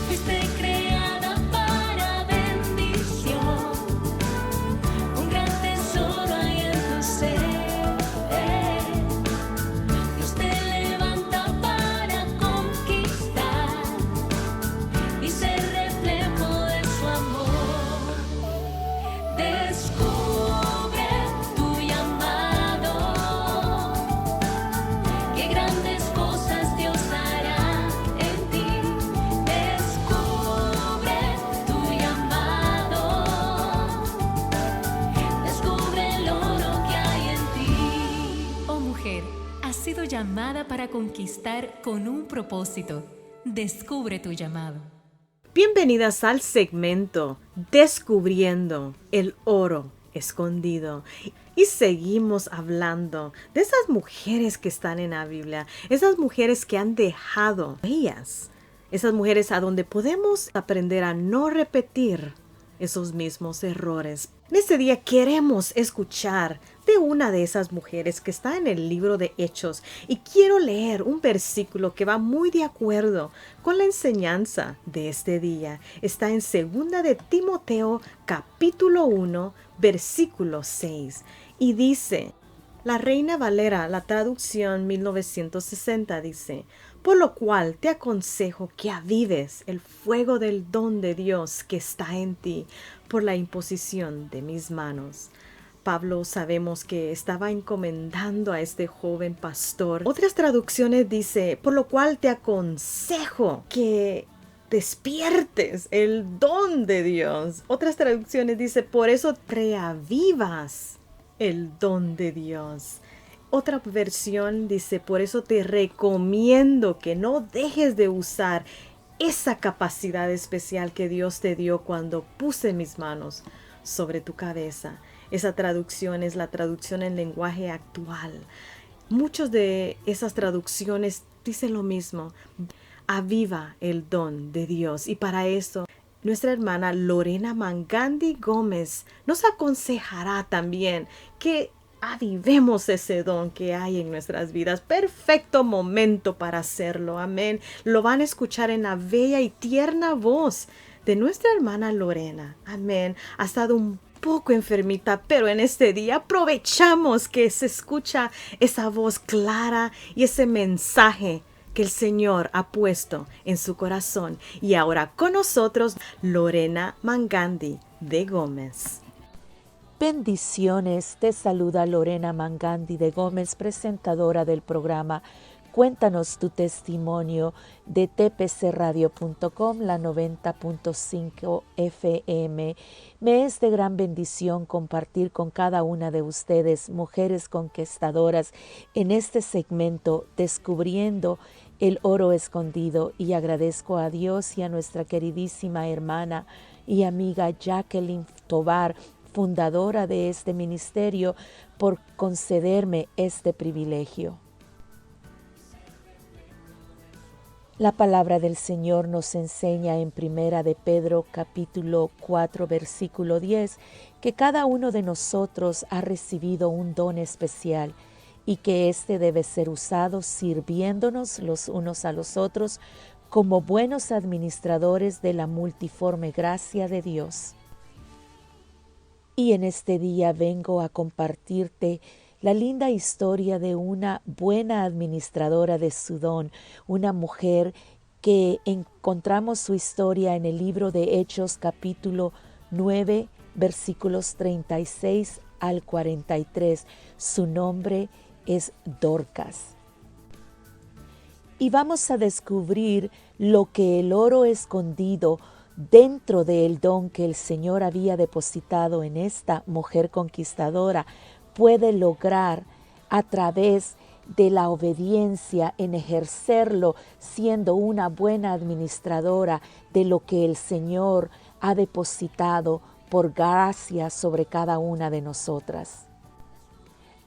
Fuiste creada para bendición, un gran tesoro hay en tu ser. Dios te levanta para conquistar y ser reflejo de su amor. Descubre tu llamado, qué grandes cosas Dios hará en ti. Descubre tu llamado, descubre el oro que hay en ti. Oh mujer, has sido llamada para conquistar con un propósito. Descubre tu llamado. Bienvenidas al segmento Descubriendo el oro escondido. Y seguimos hablando de esas mujeres que están en la Biblia, esas mujeres que han dejado huellas, esas mujeres a donde podemos aprender a no repetir esos mismos errores. En este día queremos escuchar de una de esas mujeres que está en el libro de Hechos y quiero leer un versículo que va muy de acuerdo con la enseñanza de este día. Está en 2 de Timoteo capítulo 1 versículo 6 y dice, la Reina Valera, la traducción 1960 dice, por lo cual te aconsejo que avives el fuego del don de Dios que está en ti por la imposición de mis manos. Pablo sabemos que estaba encomendando a este joven pastor. Otras traducciones dice, por lo cual te aconsejo que despiertes el don de Dios. Otras traducciones dice, por eso reavivas el don de Dios. Otra versión dice, por eso te recomiendo que no dejes de usar esa capacidad especial que Dios te dio cuando puse mis manos sobre tu cabeza. Esa traducción es la traducción en lenguaje actual. Muchas de esas traducciones dicen lo mismo. Aviva el don de Dios. Y para eso, nuestra hermana Lorena Mangandi Gómez nos aconsejará también que avivemos ese don que hay en nuestras vidas. Perfecto momento para hacerlo. Amén. Lo van a escuchar en la bella y tierna voz de nuestra hermana Lorena. Amén. Ha estado un poco enfermita, pero en este día aprovechamos que se escucha esa voz clara y ese mensaje que el Señor ha puesto en su corazón. Y ahora con nosotros, Lorena Mangandi de Gómez. Bendiciones, te saluda Lorena Mangandi de Gómez, presentadora del programa Cuéntanos tu testimonio de tpcradio.com, la 90.5 FM. Me es de gran bendición compartir con cada una de ustedes, mujeres conquistadoras, en este segmento Descubriendo el oro escondido, y agradezco a Dios y a nuestra queridísima hermana y amiga Jacqueline Tovar, fundadora de este ministerio, por concederme este privilegio. La palabra del Señor nos enseña en Primera de Pedro capítulo 4 versículo 10 que cada uno de nosotros ha recibido un don especial y que éste debe ser usado sirviéndonos los unos a los otros como buenos administradores de la multiforme gracia de Dios. Y en este día vengo a compartirte la linda historia de una buena administradora de su don, una mujer que encontramos su historia en el libro de Hechos capítulo 9 versículos 36 al 43. Su nombre es Dorcas. Y vamos a descubrir lo que el oro escondido dentro del don que el Señor había depositado en esta mujer conquistadora puede lograr a través de la obediencia, en ejercerlo siendo una buena administradora de lo que el Señor ha depositado por gracia sobre cada una de nosotras.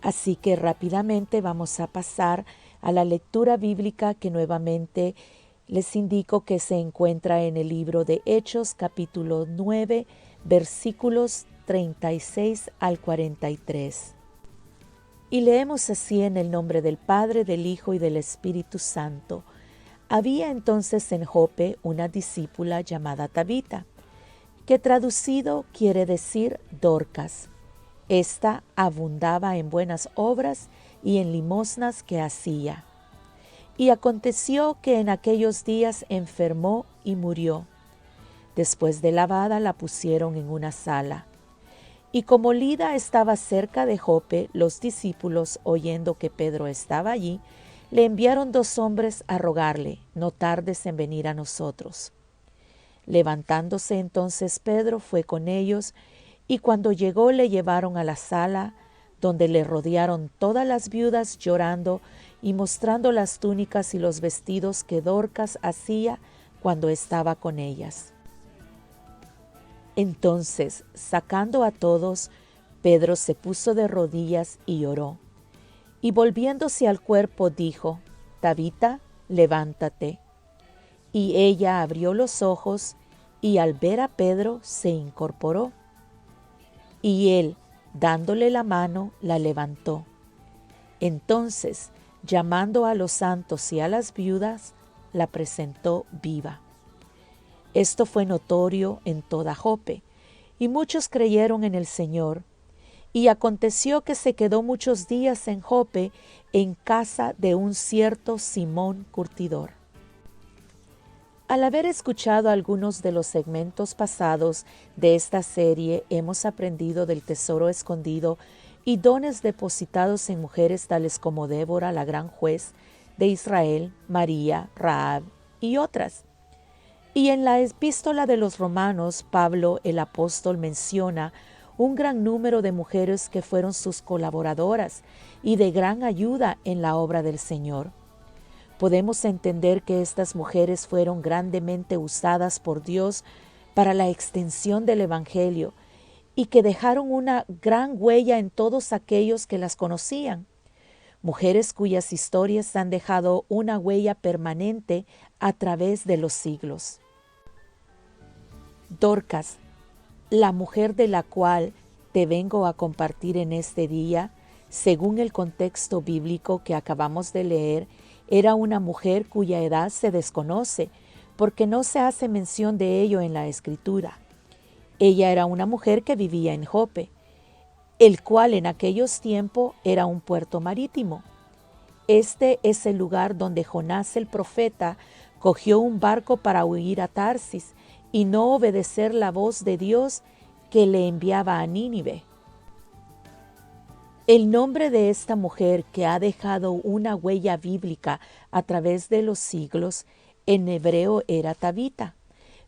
Así que rápidamente vamos a pasar a la lectura bíblica que nuevamente les indico que se encuentra en el libro de Hechos, capítulo 9, versículos 36 al 43. Y leemos así en el nombre del Padre, del Hijo y del Espíritu Santo. Había entonces en Jope una discípula llamada Tabita, que traducido quiere decir Dorcas. Esta abundaba en buenas obras y en limosnas que hacía. Y aconteció que en aquellos días enfermó y murió. Después de lavada la pusieron en una sala. Y como Lida estaba cerca de Jope, los discípulos, oyendo que Pedro estaba allí, le enviaron 2 hombres a rogarle: no tardes en venir a nosotros. Levantándose entonces Pedro fue con ellos, y cuando llegó le llevaron a la sala, donde le rodearon todas las viudas llorando y mostrando las túnicas y los vestidos que Dorcas hacía cuando estaba con ellas. Entonces, sacando a todos, Pedro se puso de rodillas y oró. Y volviéndose al cuerpo dijo: Tabita, levántate. Y ella abrió los ojos, y al ver a Pedro se incorporó. Y él, dándole la mano, la levantó. Entonces, llamando a los santos y a las viudas, la presentó viva. Esto fue notorio en toda Jope, y muchos creyeron en el Señor. Y aconteció que se quedó muchos días en Jope, en casa de un cierto Simón curtidor. Al haber escuchado algunos de los segmentos pasados de esta serie, hemos aprendido del tesoro escondido y dones depositados en mujeres tales como Débora, la gran juez de Israel, María, Rahab y otras. Y en la epístola de los Romanos, Pablo el apóstol menciona un gran número de mujeres que fueron sus colaboradoras y de gran ayuda en la obra del Señor. Podemos entender que estas mujeres fueron grandemente usadas por Dios para la extensión del Evangelio y que dejaron una gran huella en todos aquellos que las conocían. Mujeres cuyas historias han dejado una huella permanente a través de los siglos. Dorcas, la mujer de la cual te vengo a compartir en este día, según el contexto bíblico que acabamos de leer, era una mujer cuya edad se desconoce, porque no se hace mención de ello en la Escritura. Ella era una mujer que vivía en Jope, el cual en aquellos tiempos era un puerto marítimo. Este es el lugar donde Jonás el profeta cogió un barco para huir a Tarsis y no obedecer la voz de Dios que le enviaba a Nínive. El nombre de esta mujer que ha dejado una huella bíblica a través de los siglos en hebreo era Tabita,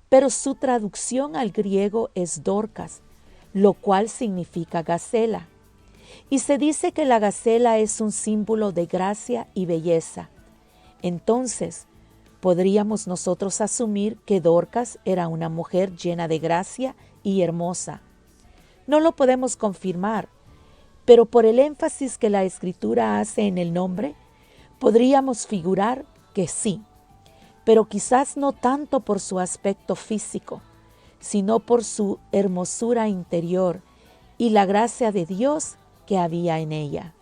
pero su traducción al griego es Dorcas, lo cual significa gacela. Y se dice que la gacela es un símbolo de gracia y belleza. Entonces, podríamos nosotros asumir que Dorcas era una mujer llena de gracia y hermosa. No lo podemos confirmar, pero por el énfasis que la Escritura hace en el nombre, podríamos figurar que sí, pero quizás no tanto por su aspecto físico, sino por su hermosura interior y la gracia de Dios que había en ella.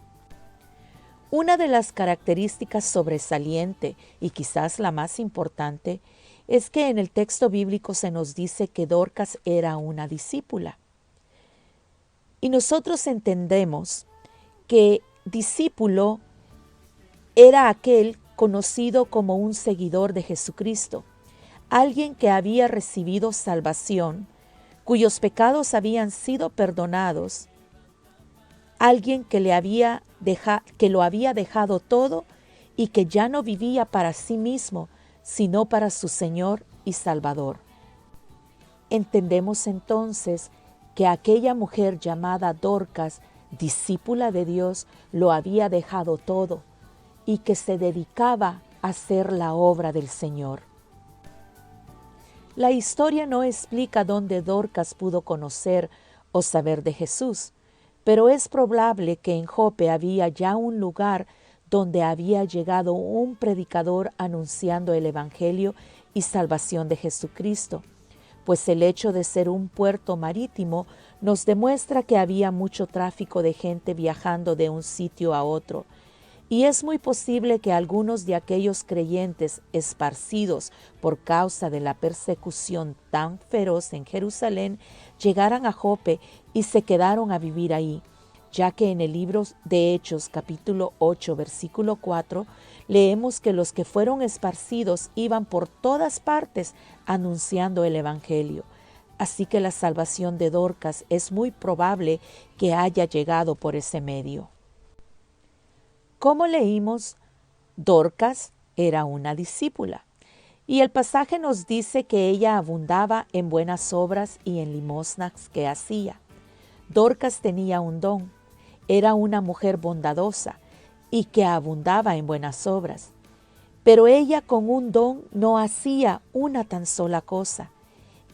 Una de las características sobresaliente y quizás la más importante es que en el texto bíblico se nos dice que Dorcas era una discípula. Y nosotros entendemos que discípulo era aquel conocido como un seguidor de Jesucristo, alguien que había recibido salvación, cuyos pecados habían sido perdonados, alguien que lo había dejado todo y que ya no vivía para sí mismo, sino para su Señor y Salvador. Entendemos entonces que aquella mujer llamada Dorcas, discípula de Dios, lo había dejado todo y que se dedicaba a hacer la obra del Señor. La historia no explica dónde Dorcas pudo conocer o saber de Jesús, pero es probable que en Jope había ya un lugar donde había llegado un predicador anunciando el Evangelio y salvación de Jesucristo, pues el hecho de ser un puerto marítimo nos demuestra que había mucho tráfico de gente viajando de un sitio a otro, Y es muy posible que algunos de aquellos creyentes esparcidos por causa de la persecución tan feroz en Jerusalén llegaran a Jope y se quedaron a vivir ahí, ya que en el libro de Hechos capítulo 8 versículo 4 leemos que los que fueron esparcidos iban por todas partes anunciando el evangelio. Así que la salvación de Dorcas es muy probable que haya llegado por ese medio. Como leímos, Dorcas era una discípula, y el pasaje nos dice que ella abundaba en buenas obras y en limosnas que hacía. Dorcas tenía un don, era una mujer bondadosa y que abundaba en buenas obras. Pero ella con un don no hacía una tan sola cosa.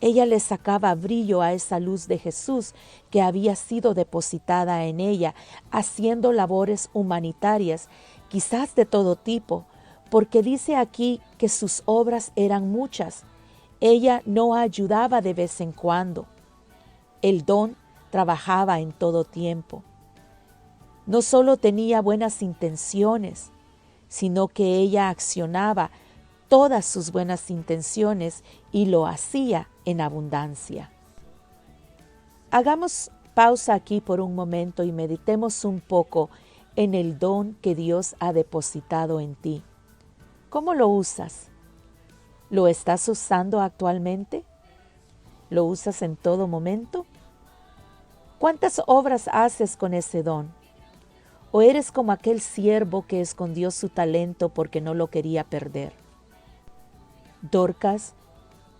Ella le sacaba brillo a esa luz de Jesús que había sido depositada en ella, haciendo labores humanitarias, quizás de todo tipo, porque dice aquí que sus obras eran muchas. Ella no ayudaba de vez en cuando. El don trabajaba en todo tiempo. No solo tenía buenas intenciones, sino que ella accionaba todas sus buenas intenciones y lo hacía en abundancia. Hagamos pausa aquí por un momento y meditemos un poco en el don que Dios ha depositado en ti. ¿Cómo lo usas? ¿Lo estás usando actualmente? ¿Lo usas en todo momento? ¿Cuántas obras haces con ese don? ¿O eres como aquel siervo que escondió su talento porque no lo quería perder? Dorcas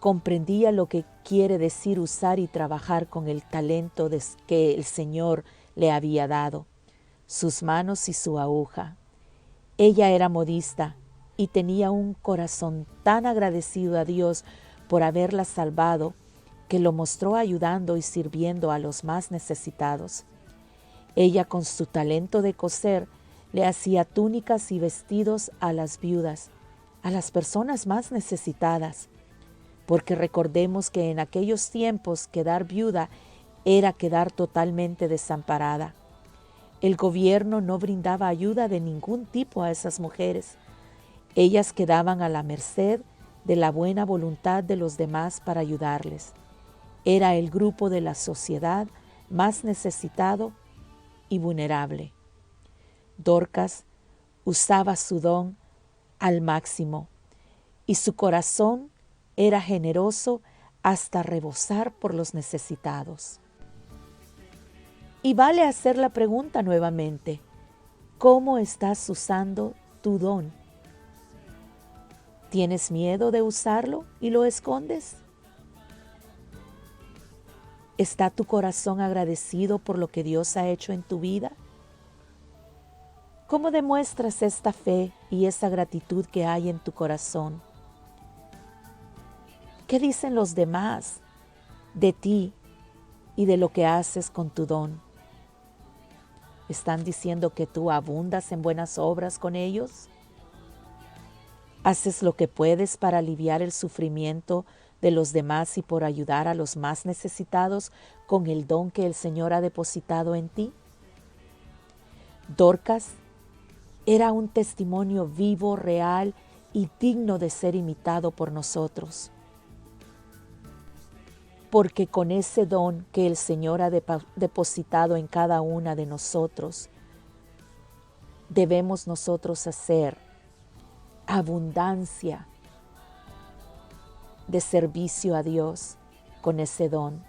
comprendía lo que quiere decir usar y trabajar con el talento que el Señor le había dado, sus manos y su aguja. Ella era modista y tenía un corazón tan agradecido a Dios por haberla salvado que lo mostró ayudando y sirviendo a los más necesitados. Ella con su talento de coser le hacía túnicas y vestidos a las viudas, a las personas más necesitadas, porque recordemos que en aquellos tiempos quedar viuda era quedar totalmente desamparada. El gobierno no brindaba ayuda de ningún tipo a esas mujeres. Ellas quedaban a la merced de la buena voluntad de los demás para ayudarles. Era el grupo de la sociedad más necesitado y vulnerable. Dorcas usaba su don al máximo y su corazón era generoso hasta rebosar por los necesitados. Y vale hacer la pregunta nuevamente: ¿cómo estás usando tu don? ¿Tienes miedo de usarlo y lo escondes? ¿Está tu corazón agradecido por lo que Dios ha hecho en tu vida? ¿Cómo demuestras esta fe y esa gratitud que hay en tu corazón? ¿Qué dicen los demás de ti y de lo que haces con tu don? ¿Están diciendo que tú abundas en buenas obras con ellos? ¿Haces lo que puedes para aliviar el sufrimiento de los demás y por ayudar a los más necesitados con el don que el Señor ha depositado en ti? Dorcas era un testimonio vivo, real y digno de ser imitado por nosotros. Porque con ese don que el Señor ha depositado en cada una de nosotros, debemos nosotros hacer abundancia de servicio a Dios con ese don,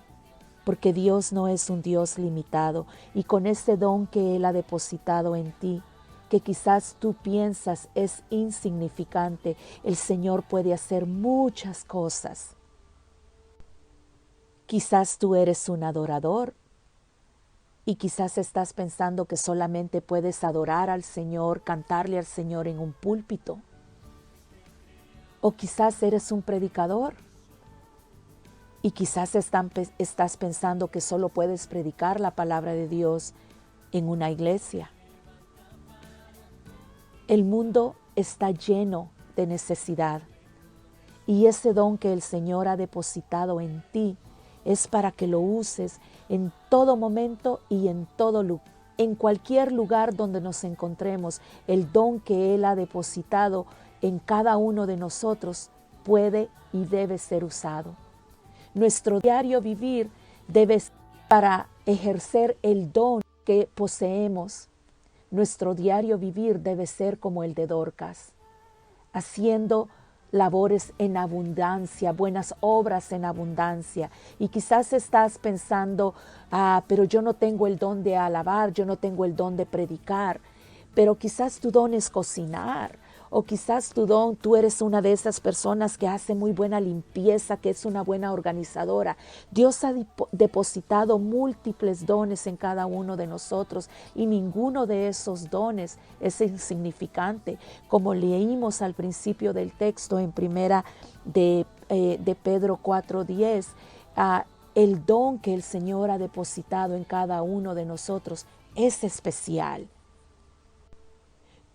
porque Dios no es un Dios limitado, y con ese don que Él ha depositado en ti, que quizás tú piensas es insignificante, el Señor puede hacer muchas cosas. Quizás tú eres un adorador y quizás estás pensando que solamente puedes adorar al Señor, cantarle al Señor en un púlpito. O quizás eres un predicador y quizás estás pensando que solo puedes predicar la palabra de Dios en una iglesia. El mundo está lleno de necesidad y ese don que el Señor ha depositado en ti es para que lo uses en todo momento y en todo en cualquier lugar donde nos encontremos, el don que Él ha depositado en cada uno de nosotros puede y debe ser usado. Nuestro diario vivir debe ser para ejercer el don que poseemos. Nuestro diario vivir debe ser como el de Dorcas, haciendo labores en abundancia, buenas obras en abundancia. Y quizás estás pensando, pero yo no tengo el don de alabar, yo no tengo el don de predicar, pero quizás tu don es cocinar, o quizás tú eres una de esas personas que hace muy buena limpieza, que es una buena organizadora. Dios ha depositado múltiples dones en cada uno de nosotros y ninguno de esos dones es insignificante. Como leímos al principio del texto en primera de Pedro 4:10, el don que el Señor ha depositado en cada uno de nosotros es especial.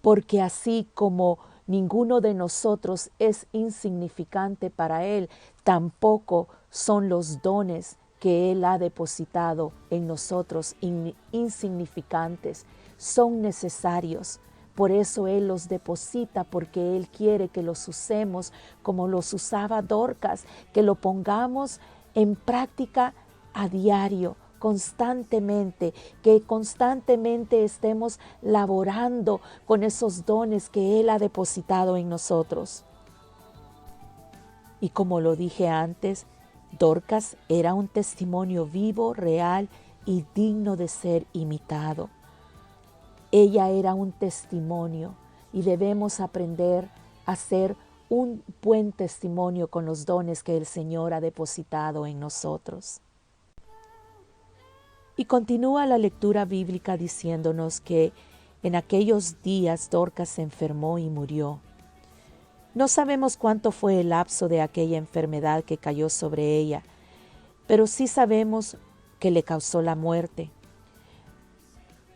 Porque así como ninguno de nosotros es insignificante para Él, tampoco son los dones que Él ha depositado en nosotros insignificantes. Son necesarios. Por eso Él los deposita, porque Él quiere que los usemos como los usaba Dorcas, que lo pongamos en práctica a diario, constantemente, que constantemente estemos laborando con esos dones que Él ha depositado en nosotros. Y como lo dije antes, Dorcas era un testimonio vivo, real y digno de ser imitado. Ella era un testimonio y debemos aprender a ser un buen testimonio con los dones que el Señor ha depositado en nosotros. Y continúa la lectura bíblica diciéndonos que en aquellos días Dorcas se enfermó y murió. No sabemos cuánto fue el lapso de aquella enfermedad que cayó sobre ella, pero sí sabemos que le causó la muerte.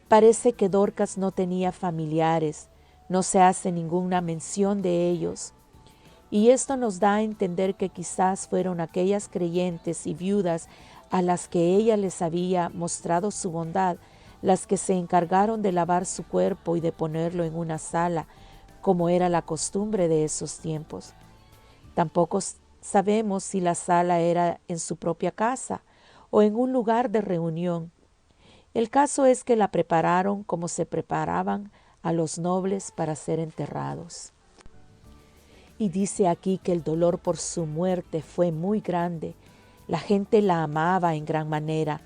Parece que Dorcas no tenía familiares, no se hace ninguna mención de ellos. Y esto nos da a entender que quizás fueron aquellas creyentes y viudas a las que ella les había mostrado su bondad, las que se encargaron de lavar su cuerpo y de ponerlo en una sala, como era la costumbre de esos tiempos. Tampoco sabemos si la sala era en su propia casa o en un lugar de reunión. El caso es que la prepararon como se preparaban a los nobles para ser enterrados. Y dice aquí que el dolor por su muerte fue muy grande. La gente la amaba en gran manera.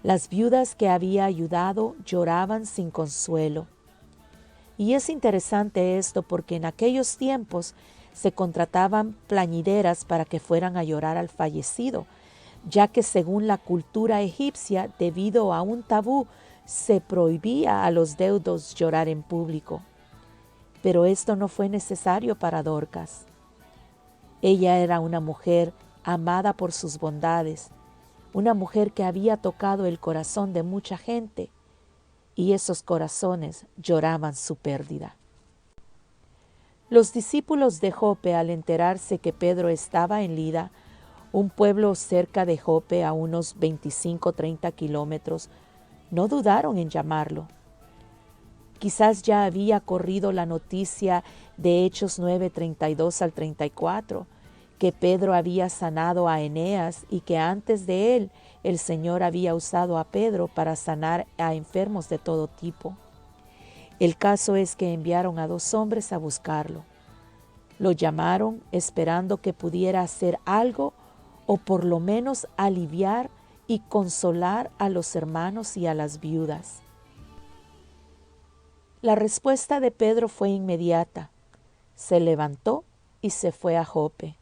Las viudas que había ayudado lloraban sin consuelo. Y es interesante esto porque en aquellos tiempos se contrataban plañideras para que fueran a llorar al fallecido, ya que según la cultura egipcia, debido a un tabú, se prohibía a los deudos llorar en público. Pero esto no fue necesario para Dorcas. Ella era una mujer amada por sus bondades, una mujer que había tocado el corazón de mucha gente, y esos corazones lloraban su pérdida. Los discípulos de Jope, al enterarse que Pedro estaba en Lida, un pueblo cerca de Jope a unos 25-30 kilómetros, no dudaron en llamarlo. Quizás ya había corrido la noticia de Hechos 9:32 al 34, que Pedro había sanado a Eneas y que antes de él el Señor había usado a Pedro para sanar a enfermos de todo tipo. El caso es que enviaron a 2 hombres a buscarlo. Lo llamaron esperando que pudiera hacer algo o por lo menos aliviar y consolar a los hermanos y a las viudas. La respuesta de Pedro fue inmediata. Se levantó y se fue a Jope.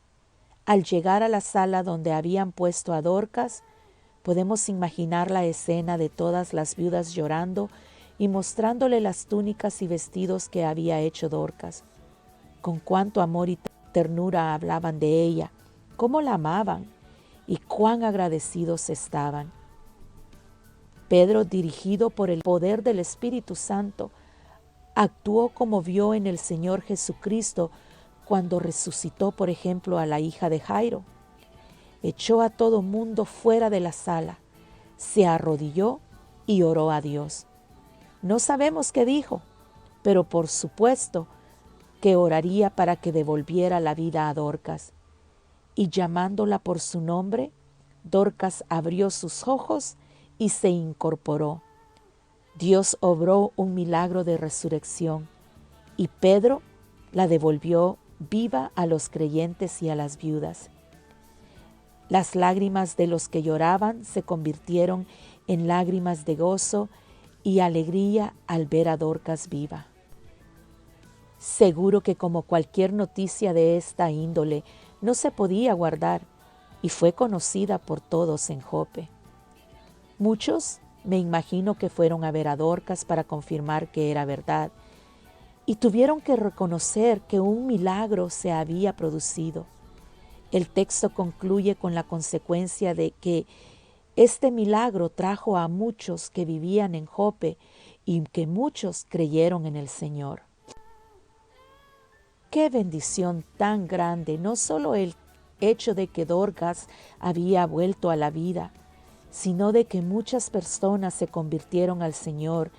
Al llegar a la sala donde habían puesto a Dorcas, podemos imaginar la escena de todas las viudas llorando y mostrándole las túnicas y vestidos que había hecho Dorcas. Con cuánto amor y ternura hablaban de ella, cómo la amaban y cuán agradecidos estaban. Pedro, dirigido por el poder del Espíritu Santo, actuó como vio en el Señor Jesucristo cuando resucitó, por ejemplo, a la hija de Jairo. Echó a todo mundo fuera de la sala, se arrodilló y oró a Dios. No sabemos qué dijo, pero por supuesto que oraría para que devolviera la vida a Dorcas. Y llamándola por su nombre, Dorcas abrió sus ojos y se incorporó. Dios obró un milagro de resurrección y Pedro la devolvió viva a los creyentes y a las viudas. Las lágrimas de los que lloraban se convirtieron en lágrimas de gozo y alegría al ver a Dorcas viva. Seguro que como cualquier noticia de esta índole no se podía guardar y fue conocida por todos en Jope. Muchos me imagino que fueron a ver a Dorcas para confirmar que era verdad y tuvieron que reconocer que un milagro se había producido. El texto concluye con la consecuencia de que este milagro trajo a muchos que vivían en Jope y que muchos creyeron en el Señor. Qué bendición tan grande, no solo el hecho de que Dorcas había vuelto a la vida, sino de que muchas personas se convirtieron al Señor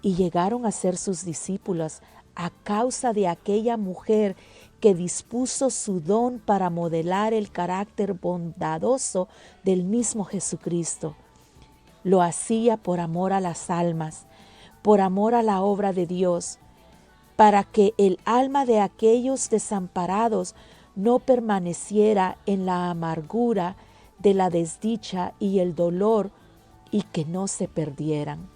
y llegaron a ser sus discípulas a causa de aquella mujer que dispuso su don para modelar el carácter bondadoso del mismo Jesucristo. Lo hacía por amor a las almas, por amor a la obra de Dios, para que el alma de aquellos desamparados no permaneciera en la amargura de la desdicha y el dolor y que no se perdieran.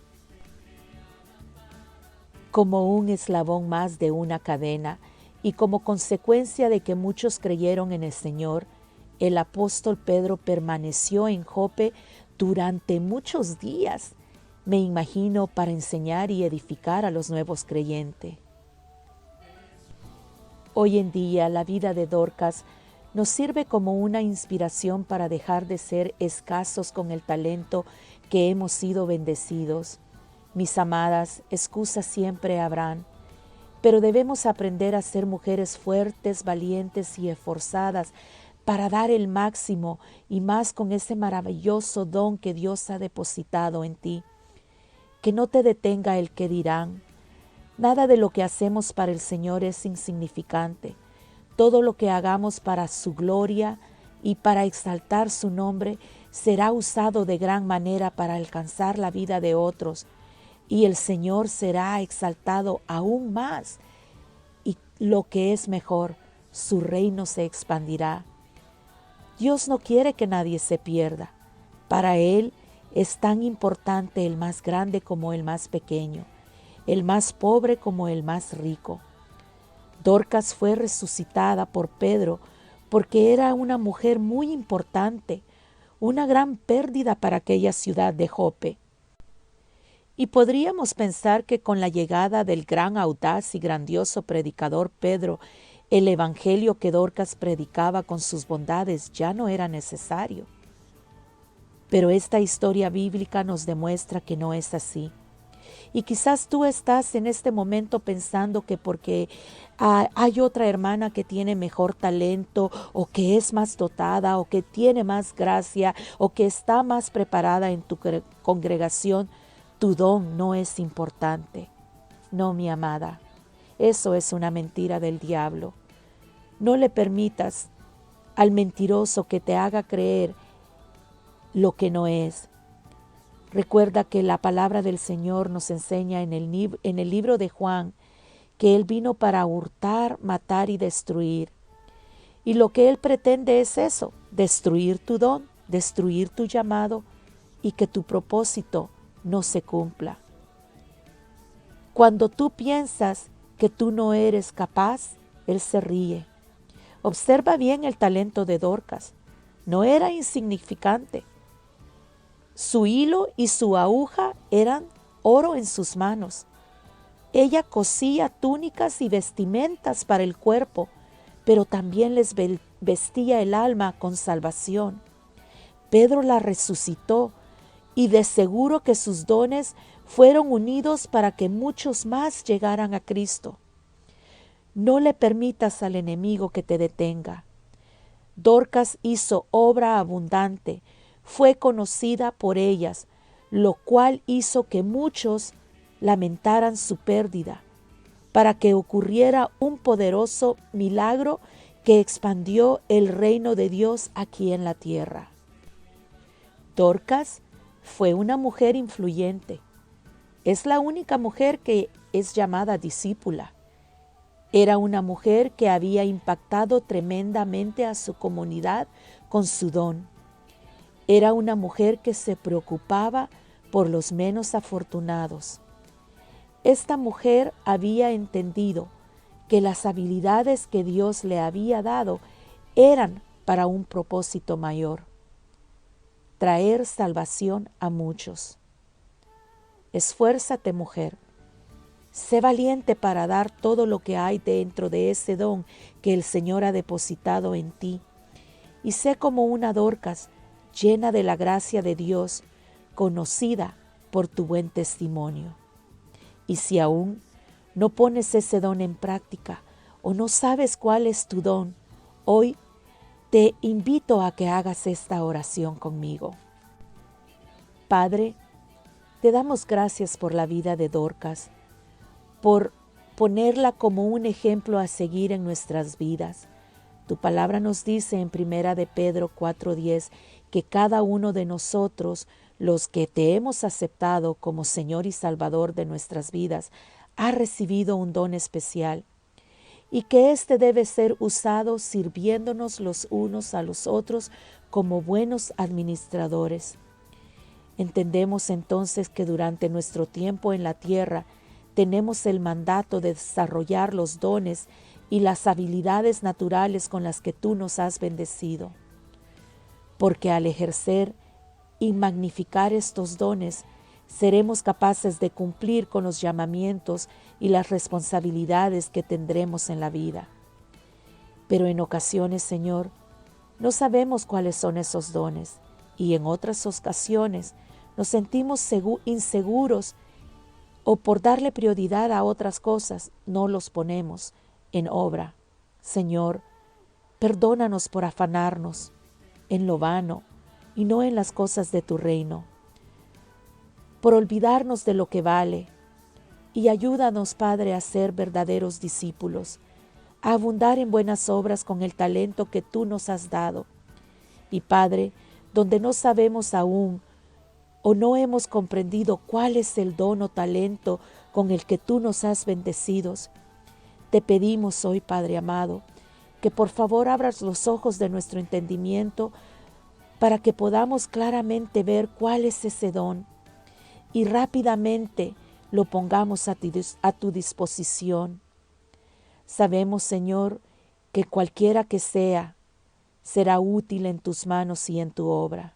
Como un eslabón más de una cadena y como consecuencia de que muchos creyeron en el Señor, el apóstol Pedro permaneció en Jope durante muchos días, me imagino, para enseñar y edificar a los nuevos creyentes. Hoy en día la vida de Dorcas nos sirve como una inspiración para dejar de ser escasos con el talento que hemos sido bendecidos. Mis amadas, excusas siempre habrán, pero debemos aprender a ser mujeres fuertes, valientes y esforzadas para dar el máximo y más con ese maravilloso don que Dios ha depositado en ti. Que no te detenga el que dirán. Nada de lo que hacemos para el Señor es insignificante. Todo lo que hagamos para su gloria y para exaltar su nombre será usado de gran manera para alcanzar la vida de otros, y el Señor será exaltado aún más, y lo que es mejor, su reino se expandirá. Dios no quiere que nadie se pierda. Para Él es tan importante el más grande como el más pequeño, el más pobre como el más rico. Dorcas fue resucitada por Pedro porque era una mujer muy importante, una gran pérdida para aquella ciudad de Jope. Y podríamos pensar que con la llegada del gran audaz y grandioso predicador Pedro, el evangelio que Dorcas predicaba con sus bondades ya no era necesario. Pero esta historia bíblica nos demuestra que no es así. Y quizás tú estás en este momento pensando que porque hay otra hermana que tiene mejor talento o que es más dotada o que tiene más gracia o que está más preparada en tu congregación, tu don no es importante. No, mi amada, eso es una mentira del diablo. No le permitas al mentiroso que te haga creer lo que no es. Recuerda que la palabra del Señor nos enseña en el libro de Juan que Él vino para hurtar, matar y destruir. Y lo que Él pretende es eso, destruir tu don, destruir tu llamado y que tu propósito no se cumpla. Cuando tú piensas que tú no eres capaz, Él se ríe. Observa bien el talento de Dorcas. No era insignificante. Su hilo y su aguja eran oro en sus manos. Ella cosía túnicas y vestimentas para el cuerpo, pero también les vestía el alma con salvación. Pedro la resucitó y de seguro que sus dones fueron unidos para que muchos más llegaran a Cristo. No le permitas al enemigo que te detenga. Dorcas hizo obra abundante, fue conocida por ellas, lo cual hizo que muchos lamentaran su pérdida, para que ocurriera un poderoso milagro que expandió el reino de Dios aquí en la tierra. Dorcas fue una mujer influyente. Es la única mujer que es llamada discípula. Era una mujer que había impactado tremendamente a su comunidad con su don. Era una mujer que se preocupaba por los menos afortunados. Esta mujer había entendido que las habilidades que Dios le había dado eran para un propósito mayor: traer salvación a muchos. Esfuérzate, mujer. Sé valiente para dar todo lo que hay dentro de ese don que el Señor ha depositado en ti. Y sé como una Dorcas llena de la gracia de Dios, conocida por tu buen testimonio. Y si aún no pones ese don en práctica o no sabes cuál es tu don, hoy te invito a que hagas esta oración conmigo. Padre, te damos gracias por la vida de Dorcas, por ponerla como un ejemplo a seguir en nuestras vidas. Tu palabra nos dice en 1 de Pedro 4:10 que cada uno de nosotros, los que te hemos aceptado como Señor y Salvador de nuestras vidas, ha recibido un don especial y que éste debe ser usado sirviéndonos los unos a los otros como buenos administradores. Entendemos entonces que durante nuestro tiempo en la tierra tenemos el mandato de desarrollar los dones y las habilidades naturales con las que tú nos has bendecido. Porque al ejercer y magnificar estos dones, seremos capaces de cumplir con los llamamientos y las responsabilidades que tendremos en la vida. Pero en ocasiones, Señor, no sabemos cuáles son esos dones y en otras ocasiones nos sentimos inseguros o por darle prioridad a otras cosas no los ponemos en obra. Señor, perdónanos por afanarnos en lo vano y no en las cosas de tu reino, por olvidarnos de lo que vale, y ayúdanos, Padre, a ser verdaderos discípulos, a abundar en buenas obras con el talento que tú nos has dado. Y Padre, donde no sabemos aún o no hemos comprendido cuál es el don o talento con el que tú nos has bendecido, te pedimos hoy, Padre amado, que por favor abras los ojos de nuestro entendimiento para que podamos claramente ver cuál es ese don y rápidamente lo pongamos a tu disposición. Sabemos, Señor, que cualquiera que sea, será útil en tus manos y en tu obra.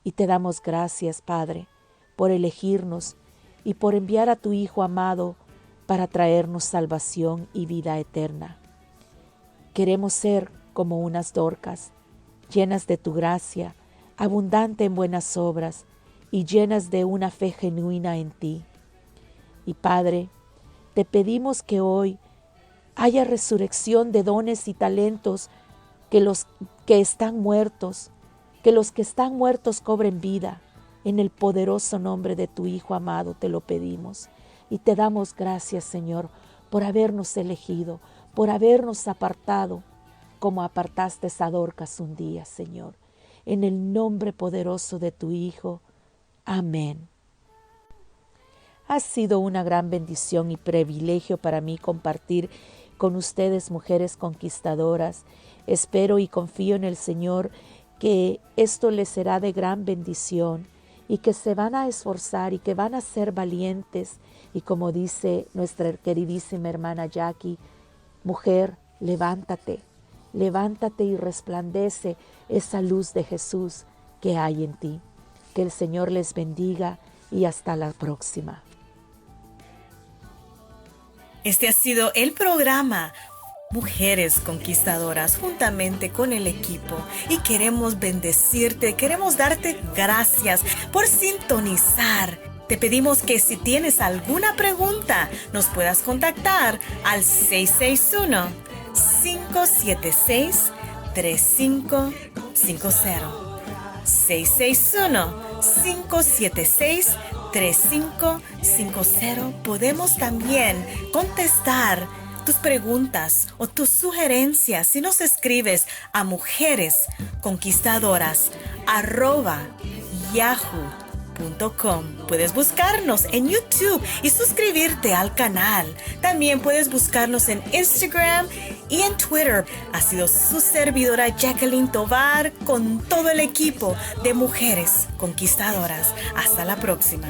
Y te damos gracias, Padre, por elegirnos y por enviar a tu Hijo amado para traernos salvación y vida eterna. Queremos ser como unas Dorcas, llenas de tu gracia, abundante en buenas obras y llenas de una fe genuina en ti. Y Padre, te pedimos que hoy haya resurrección de dones y talentos, que los que están muertos, que los que están muertos cobren vida. En el poderoso nombre de tu Hijo amado te lo pedimos. Y te damos gracias, Señor, por habernos elegido, por habernos apartado, como apartaste a Dorcas un día, Señor. En el nombre poderoso de tu Hijo. Amén. Ha sido una gran bendición y privilegio para mí compartir con ustedes, mujeres conquistadoras. Espero y confío en el Señor que esto les será de gran bendición y que se van a esforzar y que van a ser valientes. Y como dice nuestra queridísima hermana Jackie, mujer, levántate, levántate y resplandece esa luz de Jesús que hay en ti. Que el Señor les bendiga y hasta la próxima. Este ha sido el programa Mujeres Conquistadoras juntamente con el equipo y queremos bendecirte, queremos darte gracias por sintonizar. Te pedimos que si tienes alguna pregunta nos puedas contactar al 661-576-3550. 661-576-3550. 3550. Podemos también contestar tus preguntas o tus sugerencias si nos escribes a mujeresconquistadoras@yahoo.com. Puedes buscarnos en YouTube y suscribirte al canal. También puedes buscarnos en Instagram y en Twitter. Ha sido su servidora Jacqueline Tovar con todo el equipo de Mujeres Conquistadoras. Hasta la próxima.